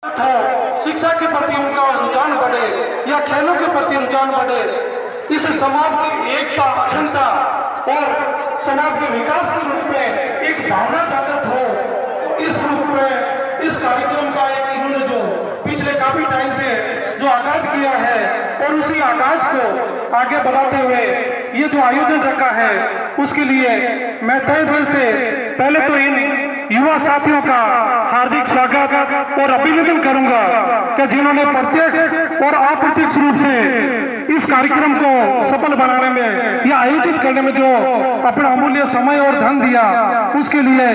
हो, शिक्षा के प्रति उनका रुझान बढ़े या खेलों के प्रति रुझान बढ़े, इस समाज की एकता, अखंडता और समाज के विकास के रूप में एक भावना जागृत हो, इस रूप में इस कार्यक्रम का एक इन्होंने जो पिछले काफी टाइम से जो आगाज किया है और उसी आगाज को आगे बढ़ाते हुए ये जो आयोजन रखा है, उसके लिए मैं तहे दिल से पहले तो इन युवा साथियों का हार्दिक स्वागत और अभिनंदन करूंगा कि जिन्होंने प्रत्यक्ष और अप्रत्यक्ष रूप से इस कार्यक्रम को सफल बनाने में या आयोजित करने में जो अपना अमूल्य समय और धन दिया, उसके लिए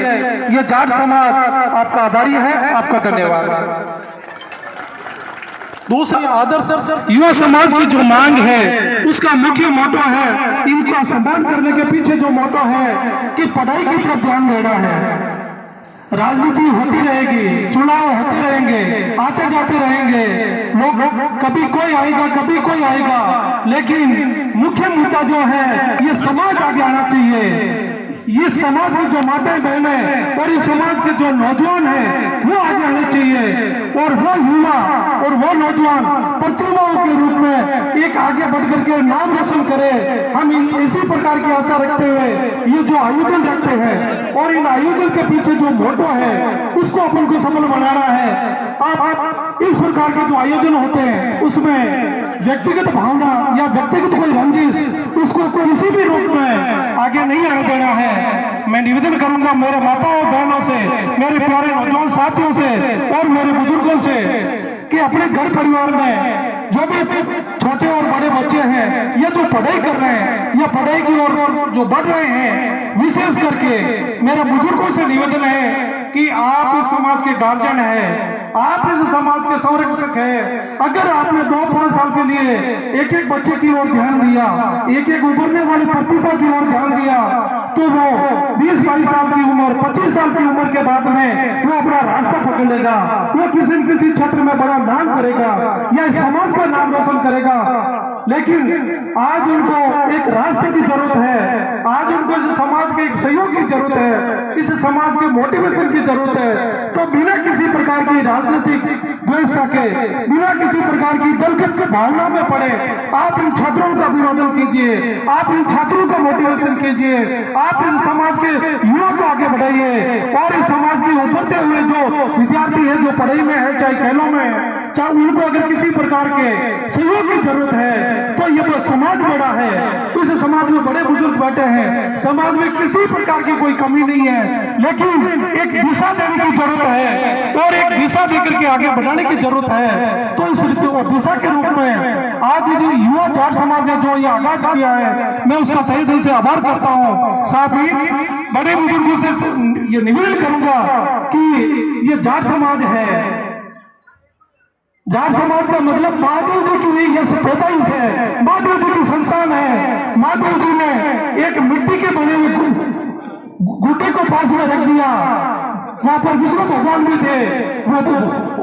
ये जाट समाज आपका आभारी है। आपका धन्यवाद। दूसरा आदर्श युवा समाज की जो मांग है, उसका मुख्य मोटो है, इनका सम्मान करने के पीछे जो मोटो है कि पढ़ाई की तरफ ध्यान देना है। राजनीति होती रहेगी, चुनाव होते रहेंगे, आते जाते रहेंगे, लोग कभी कोई आएगा कभी कोई आएगा, लेकिन मुख्य मुद्दा जो है ये समाज आगे आना चाहिए। ये समाज की जो माताएं बहनें और इस समाज के जो नौजवान हैं वो आगे आने चाहिए और वो युवा और वो नौजवान प्रतिभाओं के रूप में एक आगे बढ़ करके नाम रोशन करे। हम इसी प्रकार की आशा रखते हुए ये जो आयोजन रखते हैं और इन आयोजन के पीछे जो मोटो है उसको अपन को सफल बनाना है। आप इस प्रकार के जो आयोजन होते हैं उसमें व्यक्तिगत भावना या व्यक्तिगत कोई रंजिश उसको किसी भी रूप में आगे नहीं आने देना है। मैं निवेदन करूंगा मेरे माताओं बहनों से, मेरे प्यारे नौजवान साथियों से और मेरे बुजुर्गों से कि अपने घर परिवार में जो भी छोटे और बड़े बच्चे हैं या जो पढ़ाई कर रहे हैं या पढ़ाई की ओर जो बढ़ रहे हैं, विशेष करके मेरे बुजुर्गों से निवेदन है कि आप इस समाज के गार्जियन हैं, आप इस समाज के संरक्षक हैं। अगर आपने 2-5 साल के लिए एक एक बच्चे की ओर ध्यान दिया, एक एक उभरने वाली प्रतिभा की ओर ध्यान दिया, तो वो 20-22 साल की उम्र, 25 साल की उम्र के बाद में वो अपना रास्ता पकड़ लेगा, वो किसी न किसी क्षेत्र में बड़ा नाम करेगा या इस समाज का नाम रोशन करेगा। लेकिन आज उनको एक रास्ते की जरूरत है, आज उनको इस समाज के एक सहयोग की जरूरत है, इस समाज के मोटिवेशन की जरूरत है। तो बिना किसी प्रकार की राजनीतिक व्यवस्था के, बिना किसी प्रकार की दल की भावना में पड़े आप इन छात्रों का अभिवादन कीजिए, आप इन छात्रों का मोटिवेशन कीजिए, आप इस समाज के युवा को आगे बढ़ाइए और इस समाज के उभरते हुए जो विद्यार्थी है, जो पढ़ाई में है, चाहे खेलों में है, चाहे उनको अगर किसी प्रकार के सहयोग की जरूरत है तो ये वो समाज बड़ा है, इस समाज में बड़े बुजुर्ग बैठे हैं, समाज में किसी प्रकार की कोई कमी नहीं है, लेकिन एक दिशा देने की जरूरत है और एक दिशा देकर के आगे बढ़ाने की जरूरत है। तो इस दिशा के रूप में आज जो युवा जाट समाज ने जो ये आगाज किया है, मैं उसका सही दिल से आभार करता हूँ। साथ ही बड़े बुजुर्गों से ये निवेदन करूंगा कि ये जाट समाज है, जाट समाज का मतलब महादेव जी की ये पैदाइश है, महादेव जी की संतान है। महादेव जी ने एक मिट्टी के बने हुए गुड्डे को पास में रख दिया, वहां पर विष्णु भगवान भी थे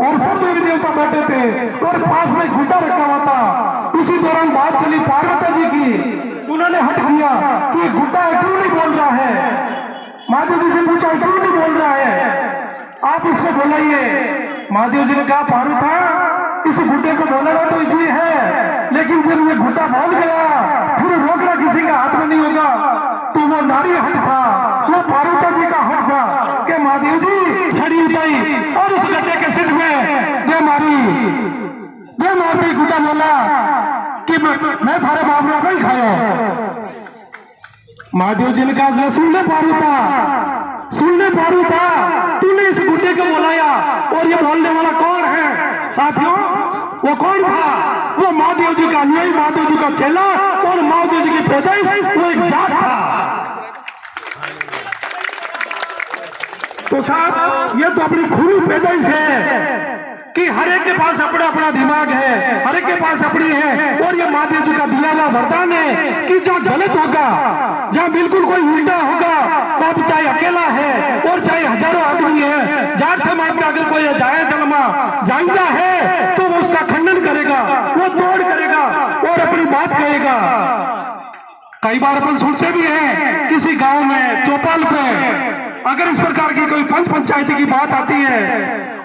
और सब देवी देवता बैठे थे और पास में गुड्डा रखा हुआ था। उसी दौरान बात चली पार्वती जी की, उन्होंने हट दिया कि गुड्डा क्यों नहीं बोल रहा है। महादेव जी से पूछा क्यों नहीं बोल रहा है, आप इसको बुलाइए। महादेव जी ने कहा पार्वती इस गुड्डे को बोलेगा तो ये है, लेकिन जब ये गुड्डा बोल गया फिर रोकना किसी का हाथ में नहीं होगा। तो वो नारी हट था, वो पार्वती जी का हट था कि महादेव जी छड़ी उठाई और उस गड्ढे के सिर में दे मारी। गुड्डा बोला कि मैं थारे बाप ने कोई खाया। महादेव जी ने कहा सुन ले पार्वती, तूने इस गुड्डे को बुलाया और ये बोलने वाला कौन है? साथियों वो कौन था? वो महादेव जी का अनुयायी, महादेव जी का चेला और महादेव जी की पैदाइश वो एक जाट था। तो साहब ये तो अपनी खूनी पैदाइश है कि हर एक के पास अपना अपना दिमाग है, हर एक के पास अपनी है और ये महादेव जी का दिया हुआ वरदान है कि जहाँ गलत होगा, जहाँ बिल्कुल कोई उल्टा होगा, वहां चाहे अकेला है और चाहे हजारों आदमी है, जाट समाज का अगर कोई जाइंदा है तो वो उसका खंडन करेगा, वो तोड़ करेगा और अपनी बात कहेगा। कई बार अपन सुनते भी हैं किसी गांव में चौपाल पे अगर इस प्रकार की कोई पंच पंचायती की बात आती है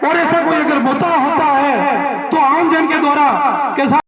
और ऐसा कोई अगर मुद्दा होता था कि